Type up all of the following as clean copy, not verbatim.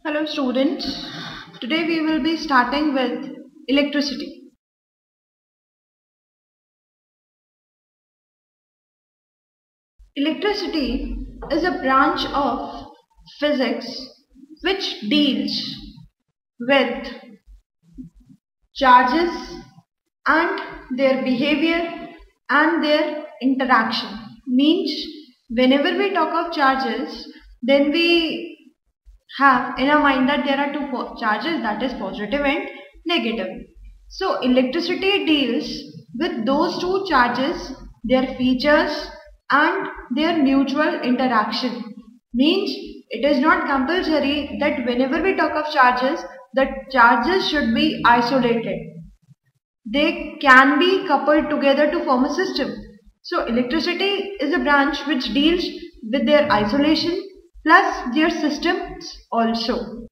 Hello students, today we will be starting with electricity. Electricity is a branch of physics which deals with charges and their behavior and their interaction. Means whenever we talk of charges, then we have in our mind that there are two charges, that is positive and negative. So electricity deals with those two charges, their features and their mutual interaction. Means it is not compulsory that whenever we talk of charges, the charges should be isolated. They can be coupled together to form a system. So electricity is a branch which deals with their isolation plus their systems also.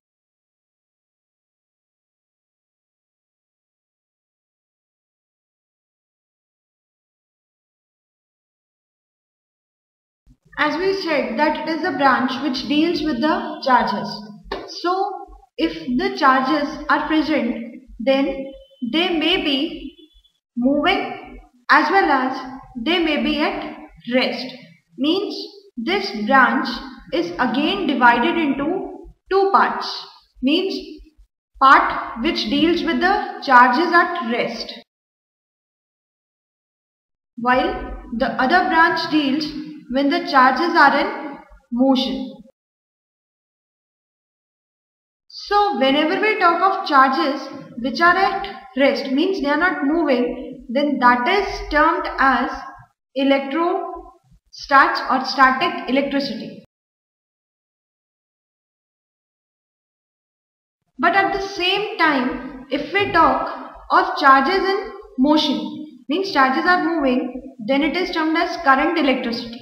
As we said that it is a branch which deals with the charges. So if the charges are present, then they may be moving as well as they may be at rest. Means this branch is again divided into two parts. Means part which deals with the charges at rest, while the other branch deals when the charges are in motion. So whenever we talk of charges which are at rest, means they are not moving, then that is termed as electrostats or static electricity. But at the same time, if we talk of charges in motion, means charges are moving, then it is termed as current electricity.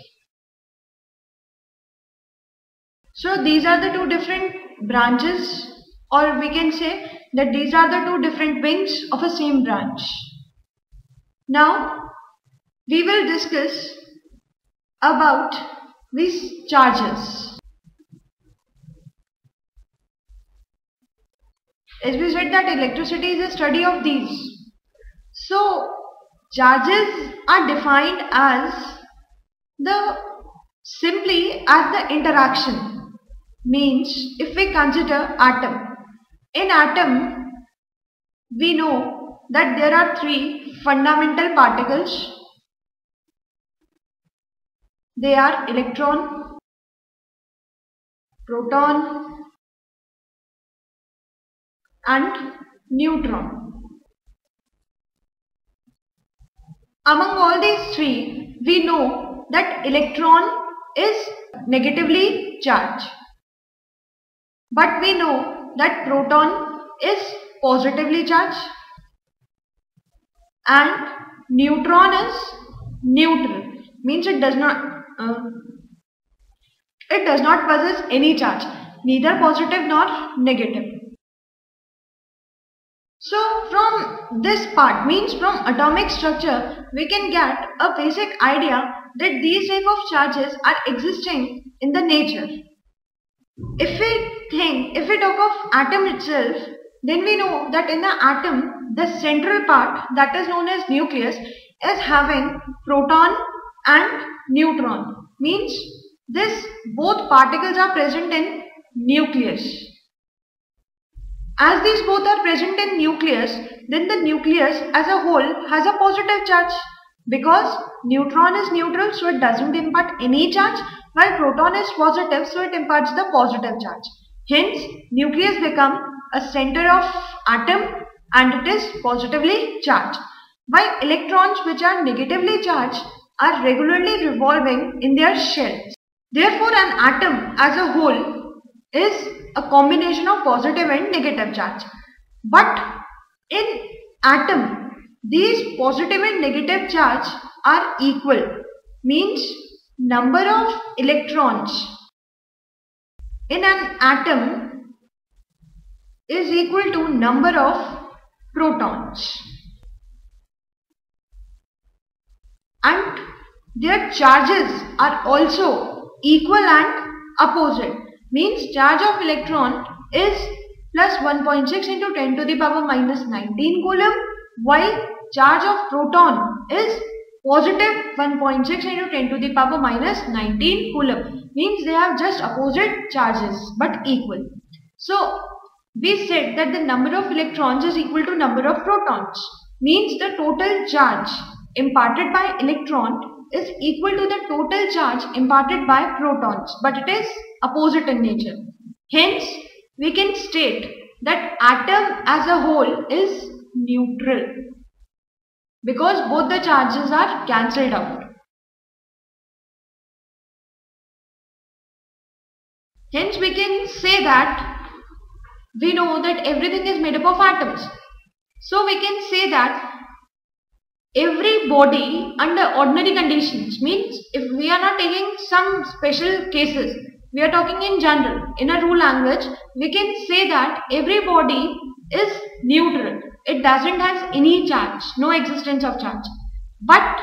So these are the two different branches, or we can say that these are the two different wings of a same branch. Now we will discuss about these charges. As we said that electricity is a study of these. So charges are defined as simply as the interaction. Means if we consider atom. In atom we know that there are three fundamental particles. They are electron, proton and neutron. Among all these three, we know that electron is negatively charged. But we know that proton is positively charged and neutron is neutral. Means it does not possess any charge, neither positive nor negative. So from this part, means from atomic structure, we can get a basic idea that these type of charges are existing in the nature. If we talk of atom itself, then we know that in the atom, the central part that is known as nucleus is having proton and neutron. Means both particles are present in nucleus. As these both are present in nucleus, then the nucleus as a whole has a positive charge, because neutron is neutral, so it doesn't impart any charge, while proton is positive, so it imparts the positive charge. Hence, nucleus become a center of atom and it is positively charged, while electrons which are negatively charged are regularly revolving in their shells. Therefore, an atom as a whole is a combination of positive and negative charge. But in atom, these positive and negative charge are equal. Means number of electrons in an atom is equal to number of protons. And their charges are also equal and opposite. Means charge of electron is plus 1.6 into 10 to the power minus 19 coulomb, while charge of proton is positive 1.6 into 10 to the power minus 19 coulomb. Means they have just opposite charges but equal. So we said that the number of electrons is equal to number of protons. Means the total charge imparted by electron is equal to the total charge imparted by protons, but it is opposite in nature. Hence, we can state that atom as a whole is neutral because both the charges are cancelled out. Hence, we can say that we know that everything is made up of atoms. So, we can say that every body under ordinary conditions, means if we are not taking some special cases, we are talking in general, in a rule language, we can say that every body is neutral. It doesn't have any charge, no existence of charge. But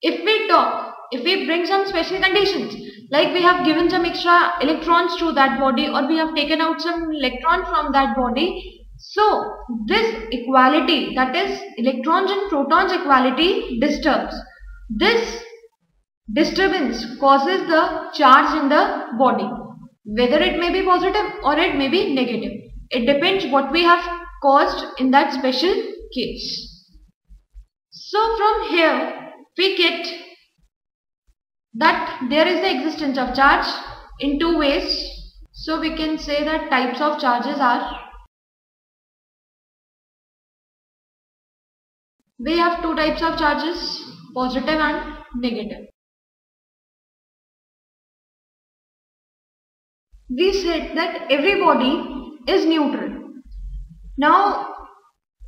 if we bring some special conditions, like we have given some extra electrons to that body or we have taken out some electron from that body, so this equality, that is electrons and protons equality, disturbs. This disturbance causes the charge in the body, whether it may be positive or it may be negative. It depends what we have caused in that special case. So from here we get that there is the existence of charge in two ways. So we can say that types of charges are, we have two types of charges, positive and negative. We said that every body is neutral. Now,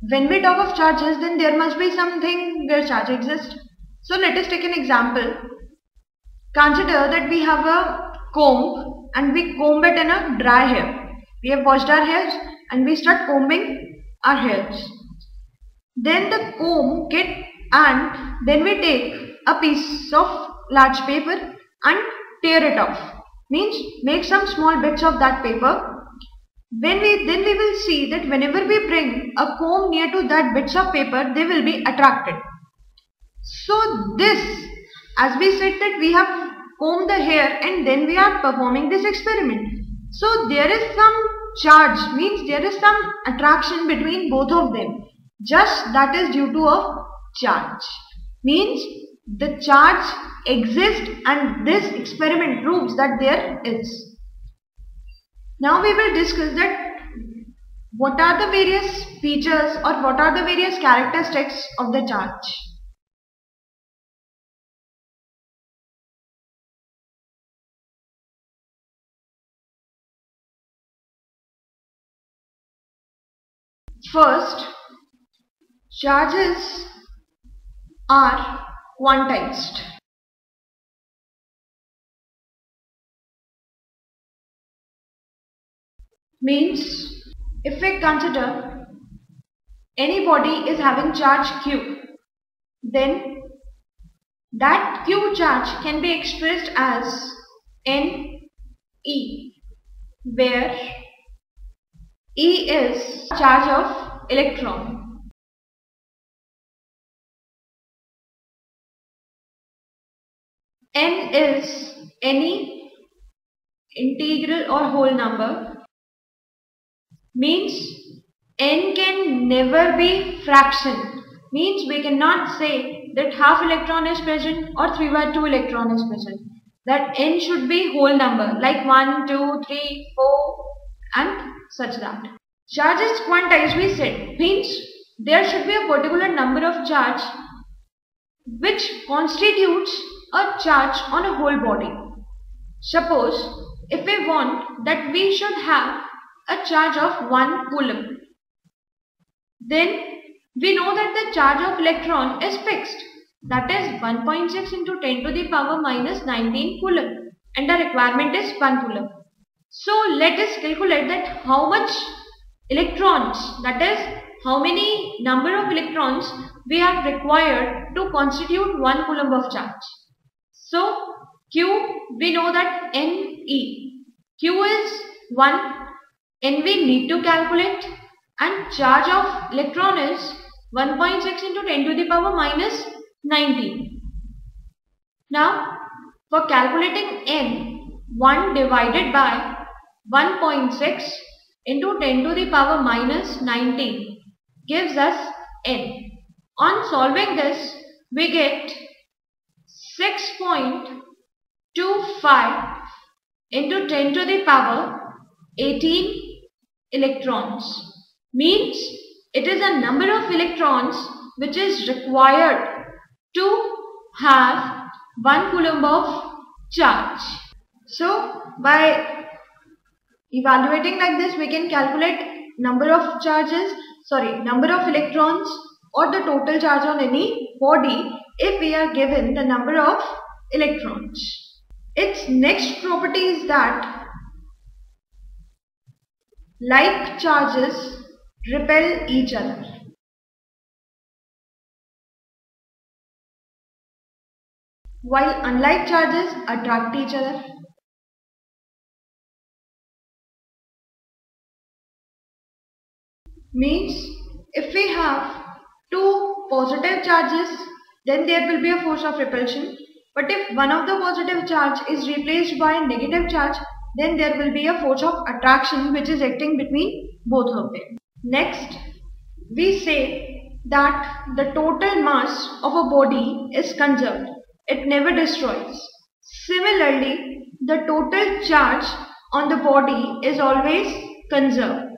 when we talk of charges, then there must be something where charge exists. So let us take an example. Consider that we have a comb and we comb it in a dry hair. We have washed our hairs and we start combing our hairs. Then the comb and then we take a piece of large paper and tear it off. Means make some small bits of that paper. Then we will see that whenever we bring a comb near to that bits of paper, they will be attracted. So this, as we said that we have combed the hair and then we are performing this experiment. So there is some charge, means there is some attraction between both of them. Just that is due to a charge. Means the charge exists and this experiment proves that there is. Now we will discuss that what are the various features or what are the various characteristics of the charge. First, charges are quantized. Means if we consider any body is having charge Q, then that Q charge can be expressed as Ne, where E is charge of electron. N is any integral or whole number. Means N can never be fraction. Means we cannot say that half electron is present or 3/2 electron is present. That N should be whole number like 1, 2, 3, 4 and such that. Charge is quantized, we said. Means there should be a particular number of charge which constitutes a charge on a whole body. Suppose if we want that we should have a charge of 1 coulomb, then we know that the charge of electron is fixed, that is 1.6 into 10 to the power minus 19 coulomb, and the requirement is 1 coulomb. So let us calculate that how much electrons, that is how many number of electrons we have required to constitute 1 coulomb of charge. So Q, we know that Ne. Q is 1 N we need to calculate, and charge of electron is 1.6 into 10 to the power minus 19. Now, for calculating N, 1 divided by 1.6 into 10 to the power minus 19 gives us N. On solving this, we get 6.25 into 10 to the power 18 electrons. Means it is a number of electrons which is required to have 1 coulomb of charge. So by evaluating like this, we can calculate number of electrons or the total charge on any body if we are given the number of electrons. Its next property is that like charges repel each other. While unlike charges attract each other. Means if we have two positive charges, then there will be a force of repulsion. But if one of the positive charge is replaced by a negative charge, then there will be a force of attraction which is acting between both of them. Next, we say that the total mass of a body is conserved. It never destroys. Similarly, the total charge on the body is always conserved.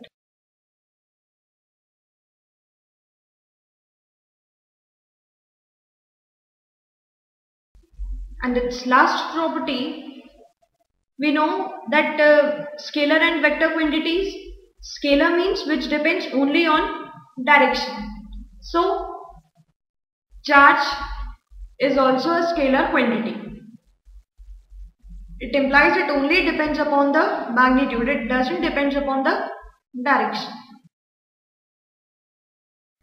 And its last property, we know that scalar and vector quantities, scalar means which depends only on direction. So, charge is also a scalar quantity. It implies it only depends upon the magnitude, it doesn't depend upon the direction.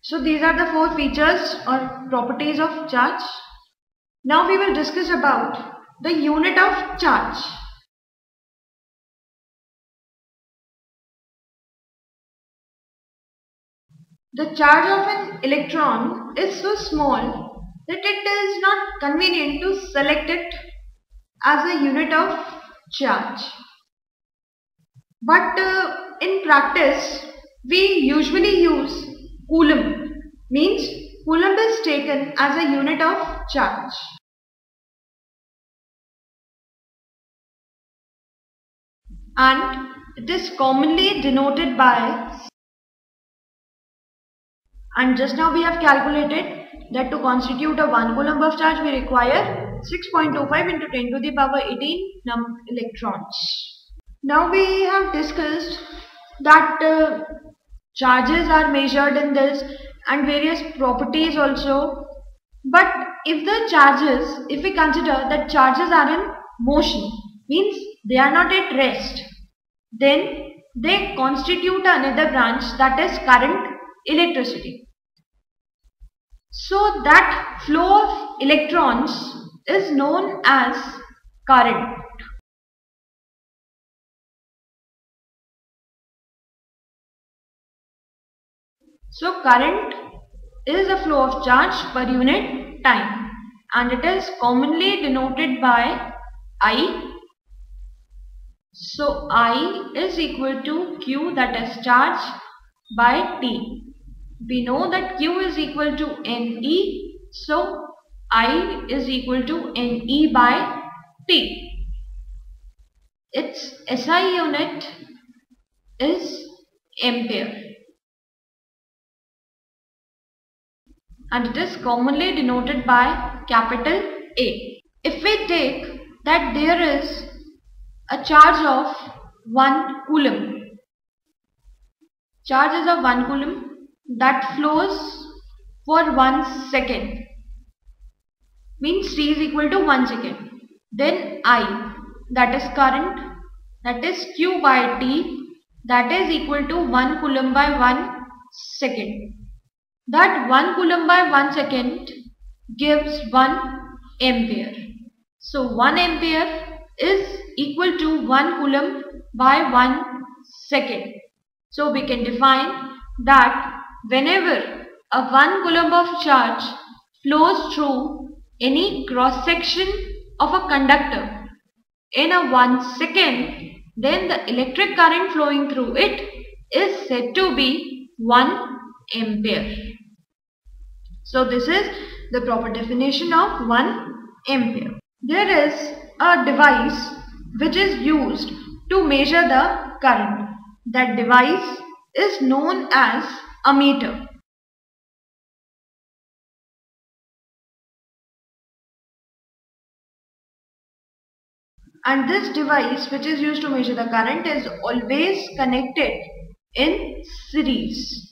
So, these are the 4 features or properties of charge. Now we will discuss about the unit of charge. The charge of an electron is so small that it is not convenient to select it as a unit of charge. But in practice, we usually use coulomb. Means coulomb is taken as a unit of charge. And it is commonly denoted by, and just now we have calculated that to constitute a 1 coulomb of charge we require 6.25 into 10 to the power 18 electrons. Now we have discussed that charges are measured in this and various properties also. But if we consider that charges are in motion, means they are not at rest, then they constitute another branch, that is current electricity. So that flow of electrons is known as current. So current is a flow of charge per unit time, and it is commonly denoted by I. So I is equal to Q, that is charge, by T. We know that Q is equal to NE, so I is equal to NE by T. Its SI unit is ampere, and it is commonly denoted by capital A. If we take that there is a charge of 1 coulomb, charge is of 1 coulomb that flows for 1 second, means T is equal to 1 second. Then I, that is current, that is Q by T, that is equal to 1 coulomb by 1 second. That 1 coulomb by 1 second gives 1 ampere. So 1 ampere is equal to 1 coulomb by 1 second. So we can define that whenever a 1 coulomb of charge flows through any cross section of a conductor in a 1 second, then the electric current flowing through it is said to be 1 ampere. So this is the proper definition of 1 ampere. There is a device which is used to measure the current. That device is known as a meter. And this device which is used to measure the current is always connected in series.